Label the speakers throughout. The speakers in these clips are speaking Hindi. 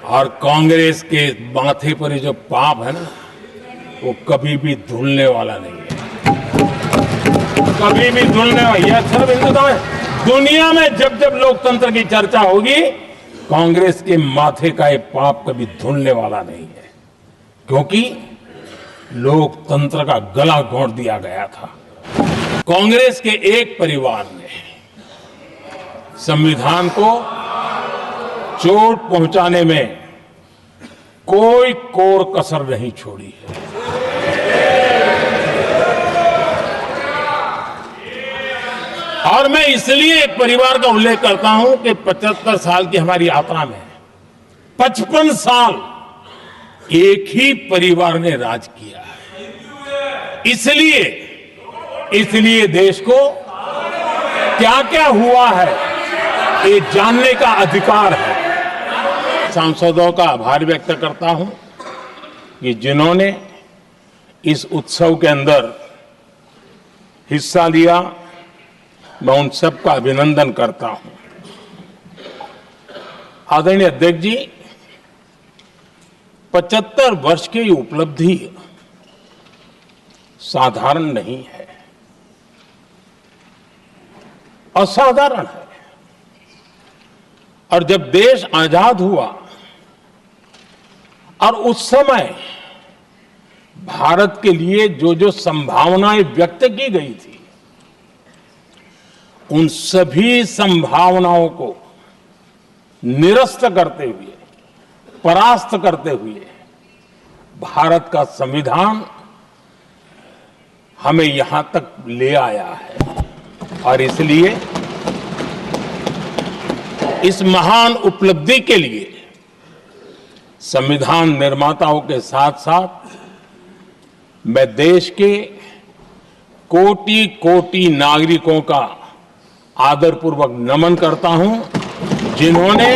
Speaker 1: और कांग्रेस के माथे पर ये जो पाप है ना, वो कभी भी धुलने वाला नहीं है, कभी भी धुलने वाला। यह सिर्फ हिंदुत्व है। दुनिया में जब जब लोकतंत्र की चर्चा होगी, कांग्रेस के माथे का ये पाप कभी धुलने वाला नहीं है, क्योंकि लोकतंत्र का गला घोंट दिया गया था। कांग्रेस के एक परिवार ने संविधान को चोट पहुंचाने में कोई कोर कसर नहीं छोड़ी है। और मैं इसलिए एक परिवार का उल्लेख करता हूं कि 75 साल की हमारी यात्रा में 55 साल एक ही परिवार ने राज किया है। इसलिए देश को क्या क्या हुआ है ये जानने का अधिकार है। सांसदों का आभार व्यक्त करता हूं कि जिन्होंने इस उत्सव के अंदर हिस्सा लिया, मैं उन सबका अभिनंदन करता हूं। आदरणीय अध्यक्ष जी, 75 वर्ष की उपलब्धि साधारण नहीं है, असाधारण है। और जब देश आजाद हुआ और उस समय भारत के लिए जो जो संभावनाएं व्यक्त की गई थी, उन सभी संभावनाओं को निरस्त करते हुए, परास्त करते हुए भारत का संविधान हमें यहां तक ले आया है। और इसलिए इस महान उपलब्धि के लिए संविधान निर्माताओं के साथ साथ मैं देश के कोटि कोटि नागरिकों का आदरपूर्वक नमन करता हूं, जिन्होंने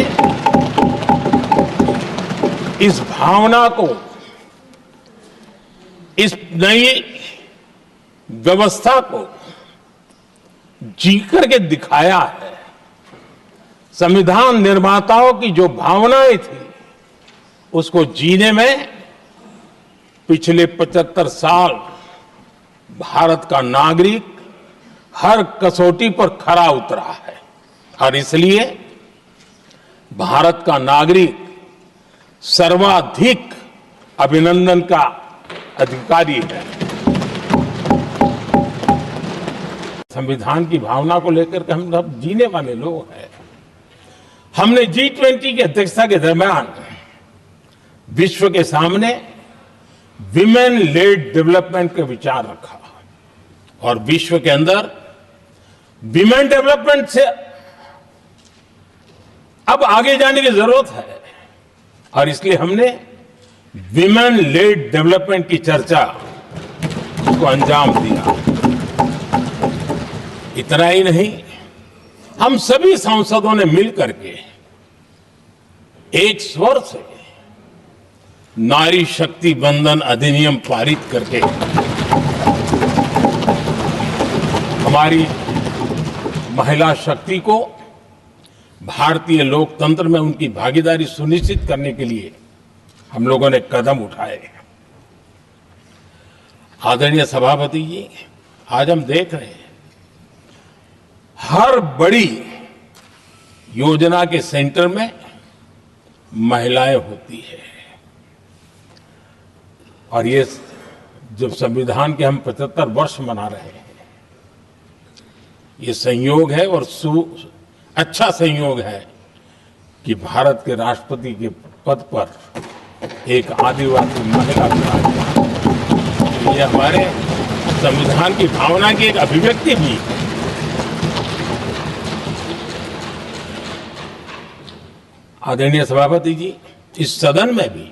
Speaker 1: इस भावना को, इस नई व्यवस्था को जी करके दिखाया है। संविधान निर्माताओं की जो भावनाएं थी, उसको जीने में पिछले 75 साल भारत का नागरिक हर कसौटी पर खरा उतरा है। और इसलिए भारत का नागरिक सर्वाधिक अभिनंदन का अधिकारी है। संविधान की भावना को लेकर के हम सब जीने वाले लोग हैं। हमने G20 की अध्यक्षता के दरमियान विश्व के सामने विमेन लेड डेवलपमेंट का विचार रखा, और विश्व के अंदर विमेन डेवलपमेंट से अब आगे जाने की जरूरत है। और इसलिए हमने विमेन लेड डेवलपमेंट की चर्चा को अंजाम दिया। इतना ही नहीं, हम सभी सांसदों ने मिलकर के एक स्वर से नारी शक्ति बंधन अधिनियम पारित करके हमारी महिला शक्ति को भारतीय लोकतंत्र में उनकी भागीदारी सुनिश्चित करने के लिए हम लोगों ने कदम उठाए। आदरणीय सभापति जी, आज हम देख रहे हैं हर बड़ी योजना के सेंटर में महिलाएं होती है। और ये जब संविधान के हम 75 वर्ष मना रहे हैं, ये संयोग है और अच्छा संयोग है कि भारत के राष्ट्रपति के पद पर एक आदिवासी महिला विराजमान। ये हमारे संविधान की भावना की एक अभिव्यक्ति भी है। आदरणीय सभापति जी, इस सदन में भी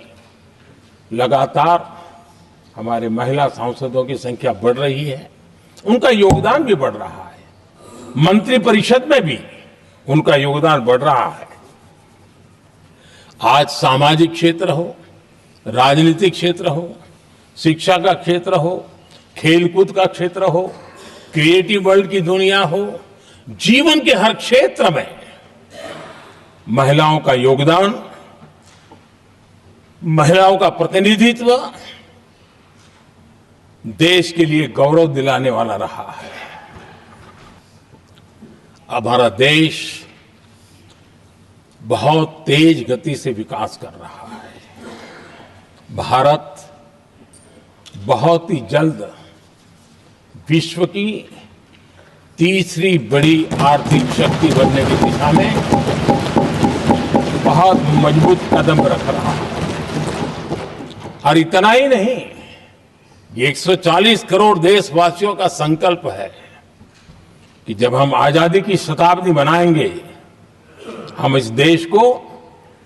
Speaker 1: लगातार हमारे महिला सांसदों की संख्या बढ़ रही है, उनका योगदान भी बढ़ रहा है। मंत्रिपरिषद में भी उनका योगदान बढ़ रहा है। आज सामाजिक क्षेत्र हो, राजनीतिक क्षेत्र हो, शिक्षा का क्षेत्र हो, खेलकूद का क्षेत्र हो, क्रिएटिव वर्ल्ड की दुनिया हो, जीवन के हर क्षेत्र में महिलाओं का योगदान महिलाओं का प्रतिनिधित्व देश के लिए गौरव दिलाने वाला रहा है। हमारा देश बहुत तेज गति से विकास कर रहा है। भारत बहुत ही जल्द विश्व की तीसरी बड़ी आर्थिक शक्ति बनने की दिशा में बहुत मजबूत कदम रख रहा है। और इतना ही नहीं, ये 140 करोड़ देशवासियों का संकल्प है कि जब हम आजादी की शताब्दी मनाएंगे, हम इस देश को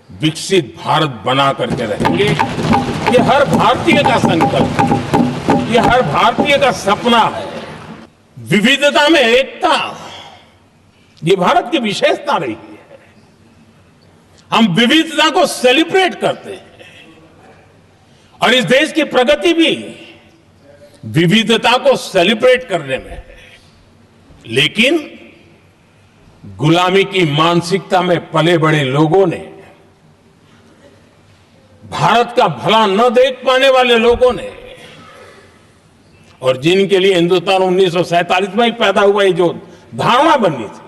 Speaker 1: विकसित भारत बना करके रहेंगे। ये हर भारतीय का संकल्प है, ये हर भारतीय का सपना है। विविधता में एकता, ये भारत की विशेषता रही है। हम विविधता को सेलिब्रेट करते हैं और इस देश की प्रगति भी विविधता को सेलिब्रेट करने में है। लेकिन गुलामी की मानसिकता में पले बड़े लोगों ने, भारत का भला न देख पाने वाले लोगों ने, और जिनके लिए हिंदुस्तान 1947 में ही पैदा हुआ, ये जो धारणा बननी थी,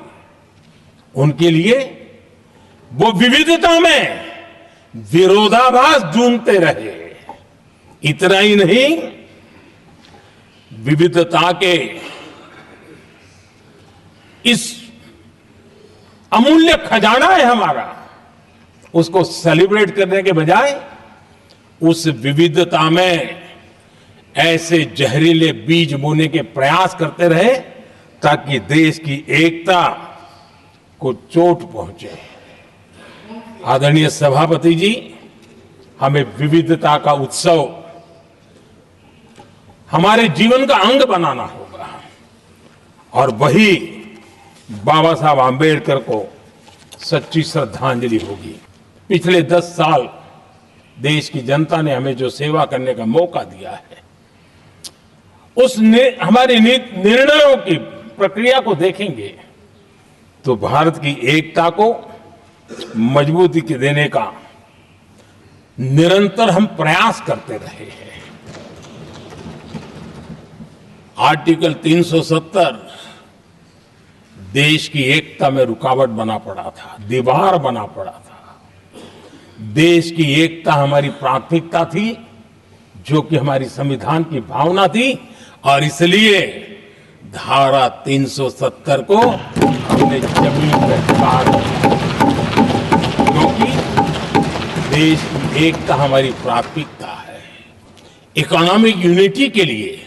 Speaker 1: उनके लिए वो विविधता में विरोधाभास ढूंढते रहे। इतना ही नहीं, विविधता के इस अमूल्य खजाना है हमारा, उसको सेलिब्रेट करने के बजाय उस विविधता में ऐसे जहरीले बीज बोने के प्रयास करते रहे ताकि देश की एकता को चोट पहुंचे। आदरणीय सभापति जी, हमें विविधता का उत्सव हमारे जीवन का अंग बनाना होगा और वही बाबा साहब आंबेडकर को सच्ची श्रद्धांजलि होगी। पिछले 10 साल देश की जनता ने हमें जो सेवा करने का मौका दिया है, हमारे निर्णयों की प्रक्रिया को देखेंगे तो भारत की एकता को मजबूती देने का निरंतर हम प्रयास करते रहे हैं। आर्टिकल 370 देश की एकता में रुकावट बना पड़ा था, दीवार बना पड़ा था। देश की एकता हमारी प्राथमिकता थी, जो कि हमारी संविधान की भावना थी, और इसलिए धारा 370 को हमने जमीन पर उतार दिया, क्योंकि देश की एकता हमारी प्राथमिकता है। इकोनॉमिक यूनिटी के लिए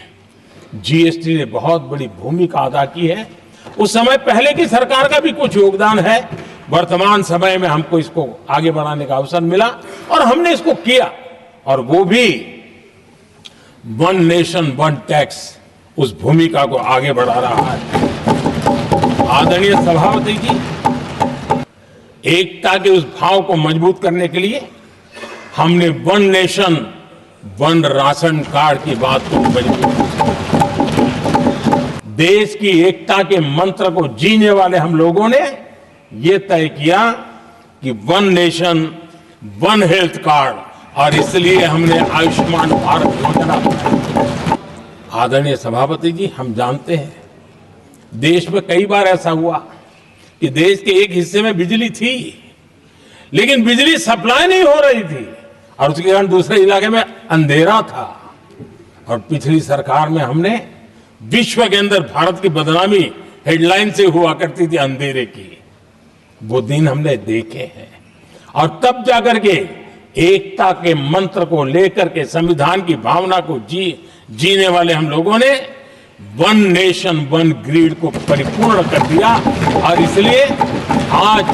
Speaker 1: जीएसटी ने बहुत बड़ी भूमिका अदा की है। उस समय पहले की सरकार का भी कुछ योगदान है। वर्तमान समय में हमको इसको आगे बढ़ाने का अवसर मिला और हमने इसको किया, और वो भी वन नेशन वन टैक्स उस भूमिका को आगे बढ़ा रहा है। आदरणीय सभापति जी, एकता के उस भाव को मजबूत करने के लिए हमने one nation one ration card की बात को मजबूत किया। देश की एकता के मंत्र को जीने वाले हम लोगों ने ये तय किया कि one nation one health card, और इसलिए हमने आयुष्मान भारत योजना बनाई। आदरणीय सभापति जी, हम जानते हैं देश में कई बार ऐसा हुआ कि देश के एक हिस्से में बिजली थी, लेकिन बिजली सप्लाई नहीं हो रही थी और उसके कारण दूसरे इलाके में अंधेरा था। और पिछली सरकार में हमने विश्व के अंदर भारत की बदनामी हेडलाइन से हुआ करती थी अंधेरे की, वो दिन हमने देखे हैं। और तब जाकर के एकता के मंत्र को लेकर के संविधान की भावना को जीने वाले हम लोगों ने वन नेशन वन ग्रिड को परिपूर्ण कर दिया, और इसलिए आज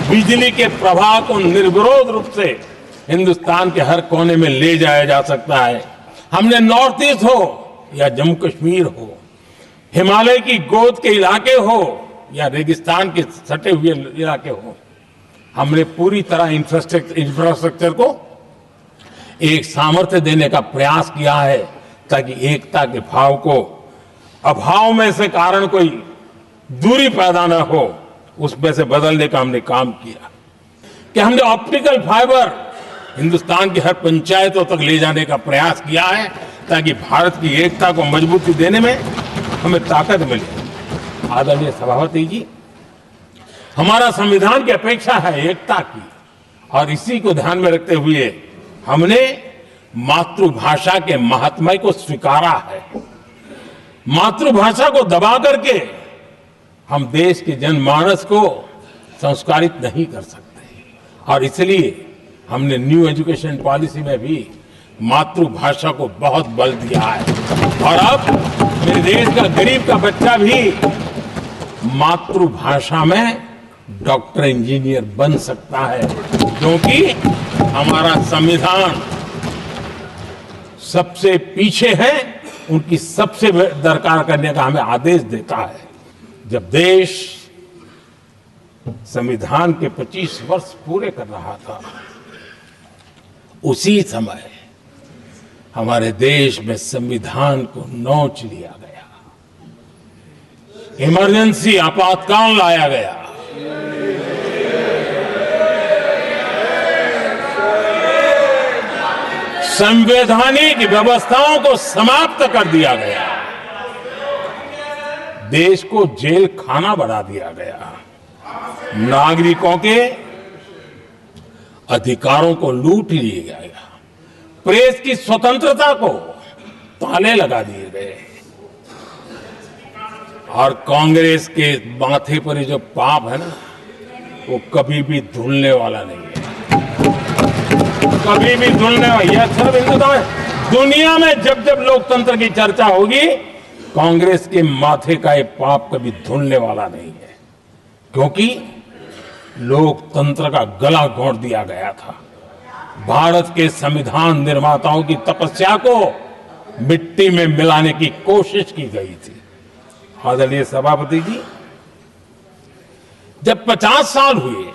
Speaker 1: बिजली के प्रवाह को निर्विरोध रूप से हिंदुस्तान के हर कोने में ले जाया जा सकता है। हमने नॉर्थ ईस्ट हो या जम्मू कश्मीर हो, हिमालय की गोद के इलाके हो या रेगिस्तान के सटे हुए इलाके हो, हमने पूरी तरह इंफ्रास्ट्रक्चर को एक सामर्थ्य देने का प्रयास किया है ताकि एकता के भाव को अभाव में से कारण कोई दूरी पैदा न हो, उसमें से बदलने का हमने काम किया। कि हमने ऑप्टिकल फाइबर हिंदुस्तान की हर पंचायतों तक ले जाने का प्रयास किया है, ताकि भारत की एकता को मजबूती देने में हमें ताकत मिले। आदरणीय सभापति जी, हमारा संविधान की अपेक्षा है एकता की, और इसी को ध्यान में रखते हुए हमने मातृभाषा के महात्म्य को स्वीकारा है। मातृभाषा को दबा करके हम देश के जनमानस को संस्कारित नहीं कर सकते, और इसलिए हमने न्यू एजुकेशन पॉलिसी में भी मातृभाषा को बहुत बल दिया है। और अब मेरे देश का गरीब का बच्चा भी मातृभाषा में डॉक्टर, इंजीनियर बन सकता है, क्योंकि हमारा संविधान सबसे पीछे है, उनकी सबसे दरकार करने का हमें आदेश देता है। जब देश संविधान के 25 वर्ष पूरे कर रहा था, उसी समय हमारे देश में संविधान को नोच लिया गया, इमरजेंसी आपातकाल लाया गया। संवैधानिक व्यवस्थाओं को समाप्त कर दिया गया, देश को जेल खाना बना दिया गया, नागरिकों के अधिकारों को लूट लिया गया, प्रेस की स्वतंत्रता को ताले लगा दिए गए, और कांग्रेस के माथे पर ये जो पाप है ना, वो कभी भी धुलने वाला नहीं है, कभी भी धुलने वाला। यह सिर्फ हिंदुस्तान, दुनिया में जब जब लोकतंत्र की चर्चा होगी, कांग्रेस के माथे का ये पाप कभी धुलने वाला नहीं है, क्योंकि लोकतंत्र का गला घोंट दिया गया था। भारत के संविधान निर्माताओं की तपस्या को मिट्टी में मिलाने की कोशिश की गई थी। आदरणीय सभापति जी, जब 50 साल हुए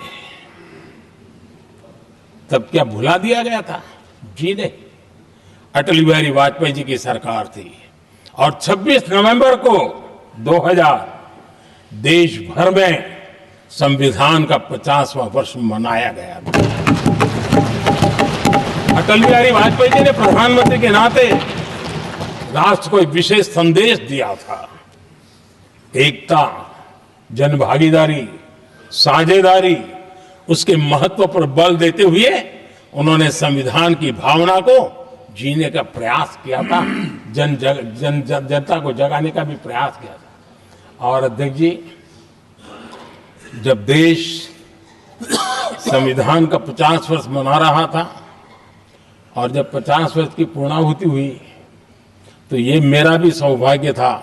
Speaker 1: तब क्या भुला दिया गया था? जी नहीं, अटल बिहारी वाजपेयी जी की सरकार थी, और 26 नवंबर को 2000 देश भर में संविधान का 50वां वर्ष मनाया गया था। अटल बिहारी वाजपेयी जी ने प्रधानमंत्री के नाते राष्ट्र को एक विशेष संदेश दिया था। एकता, जनभागीदारी, साझेदारी, उसके महत्व पर बल देते हुए उन्होंने संविधान की भावना को जीने का प्रयास किया था, जनता को जगाने का भी प्रयास किया था। और अध्यक्ष जी, जब देश संविधान का 50 वर्ष मना रहा था, और जब 50 वर्ष की पूर्णाहुति हुई, तो ये मेरा भी सौभाग्य था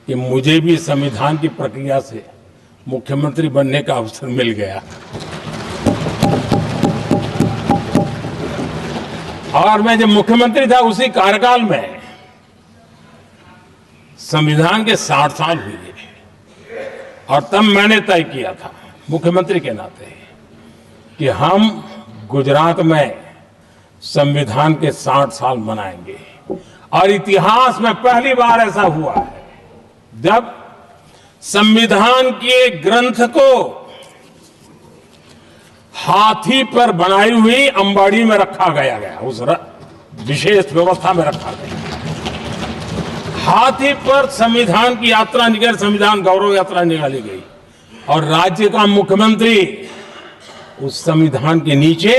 Speaker 1: कि मुझे भी संविधान की प्रक्रिया से मुख्यमंत्री बनने का अवसर मिल गया। और मैं जब मुख्यमंत्री था, उसी कार्यकाल में संविधान के 60 साल हुए, और तब मैंने तय किया था मुख्यमंत्री के नाते कि हम गुजरात में संविधान के 60 साल मनाएंगे। और इतिहास में पहली बार ऐसा हुआ है जब संविधान के ग्रंथ को हाथी पर बनाई हुई अंबाड़ी में रखा गया, उस विशेष व्यवस्था में रखा गया। हाथी पर संविधान की यात्रा निकल, संविधान गौरव यात्रा निकाली गई, और राज्य का मुख्यमंत्री उस संविधान के नीचे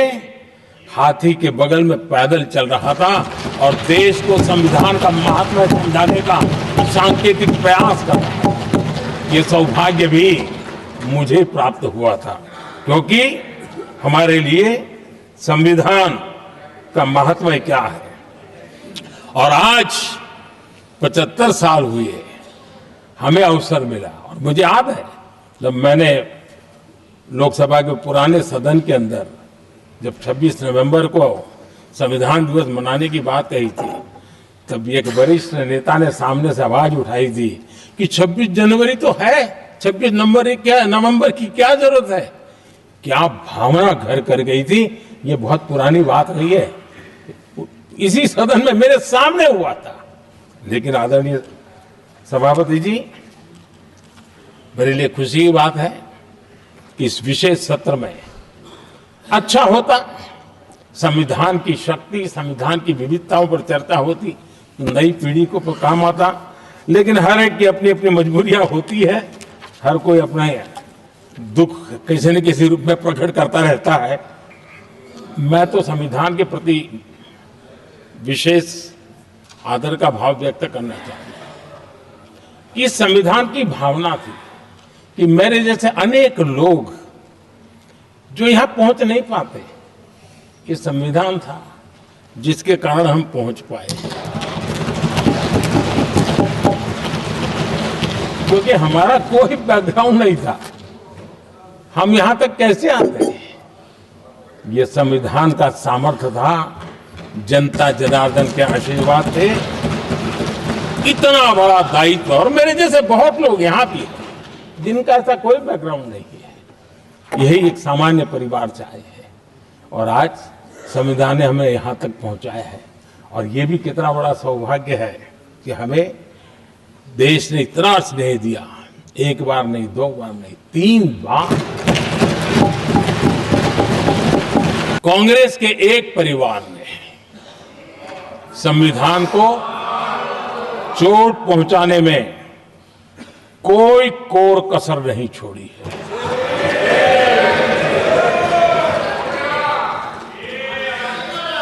Speaker 1: हाथी के बगल में पैदल चल रहा था, और देश को संविधान का महात्म्य समझाने का सांकेतिक प्रयास कर रहा था। ये सौभाग्य भी मुझे प्राप्त हुआ था, क्योंकि हमारे लिए संविधान का महत्व क्या है। और आज 75 साल हुए, हमें अवसर मिला। और मुझे याद है, जब मैंने लोकसभा के पुराने सदन के अंदर जब 26 नवंबर को संविधान दिवस मनाने की बात कही थी, तब एक वरिष्ठ नेता ने सामने से आवाज उठाई थी कि 26 जनवरी तो है, 26 नवंबर की क्या जरूरत है। क्या भावना घर कर गई थी, ये बहुत पुरानी बात नहीं है। इसी सदन में मेरे सामने हुआ था। लेकिन आदरणीय सभापति जी, मेरे लिए खुशी की बात है कि इस विशेष सत्र में अच्छा होता संविधान की शक्ति, संविधान की विविधताओं पर चर्चा होती तो नई पीढ़ी को काम आता। लेकिन हर एक की अपनी अपनी मजबूरियां होती है, हर कोई अपना दुख किसी न किसी रूप में प्रकट करता रहता है। मैं तो संविधान के प्रति विशेष आदर का भाव व्यक्त करना चाहूंगा। इस संविधान की भावना थी कि मेरे जैसे अनेक लोग जो यहां पहुंच नहीं पाते, ये संविधान था जिसके कारण हम पहुंच पाए। क्योंकि हमारा कोई बैकग्राउंड नहीं था, हम यहां तक कैसे आते हैं? ये संविधान का सामर्थ्य था, जनता जनार्दन के आशीर्वाद थे। इतना बड़ा दायित्व, और मेरे जैसे बहुत लोग यहां भी हैं जिनका ऐसा कोई बैकग्राउंड नहीं है, यही एक सामान्य परिवार से आए हैं और आज संविधान ने हमें यहां तक पहुंचाया है। और ये भी कितना बड़ा सौभाग्य है कि हमें देश ने इतना स्नेह दिया, एक बार नहीं, दो बार नहीं, 3 बार। कांग्रेस के एक परिवार ने संविधान को चोट पहुंचाने में कोई कोर कसर नहीं छोड़ी है।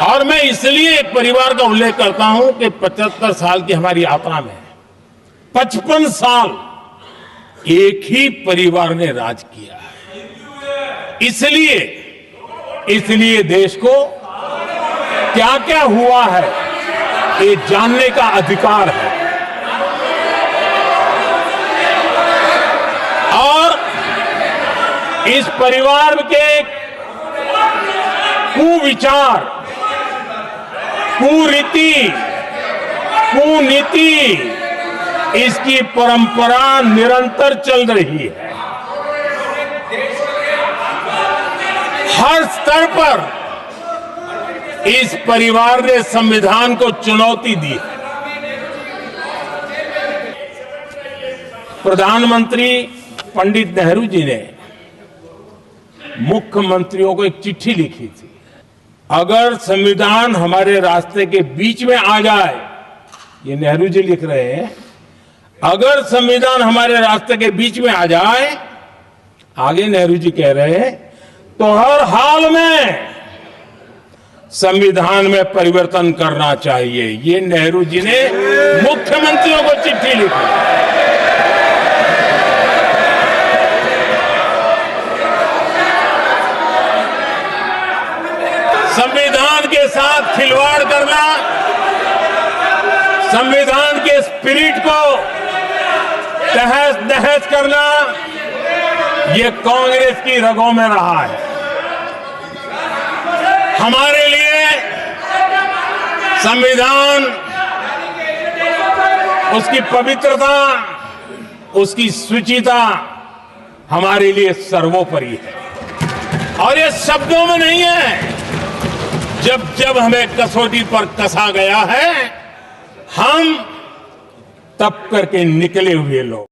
Speaker 1: और मैं इसलिए एक परिवार का उल्लेख करता हूं कि 75 साल की हमारी यात्रा में 55 साल एक ही परिवार ने राज किया है। इसलिए देश को क्या क्या हुआ है ये जानने का अधिकार है। और इस परिवार के कुविचार, कुरीति, कुनीति, इसकी परंपरा निरंतर चल रही है। हर स्तर पर इस परिवार ने संविधान को चुनौती दी। प्रधानमंत्री पंडित नेहरू जी ने मुख्यमंत्रियों को एक चिट्ठी लिखी थी, अगर संविधान हमारे रास्ते के बीच में आ जाए, ये नेहरू जी लिख रहे हैं, अगर संविधान हमारे रास्ते के बीच में आ जाए, आगे नेहरू जी कह रहे हैं, तो हर हाल में संविधान में परिवर्तन करना चाहिए। ये नेहरू जी ने मुख्यमंत्रियों को चिट्ठी लिखी। संविधान के साथ खिलवाड़ करना, संविधान के स्पिरिट को तहस नहस करना, ये कांग्रेस की रगों में रहा है। हमारे लिए संविधान, उसकी पवित्रता, उसकी शुचिता हमारे लिए सर्वोपरि है। और ये शब्दों में नहीं है, जब जब हमें कसौटी पर कसा गया है, हम तप करके निकले हुए लोग।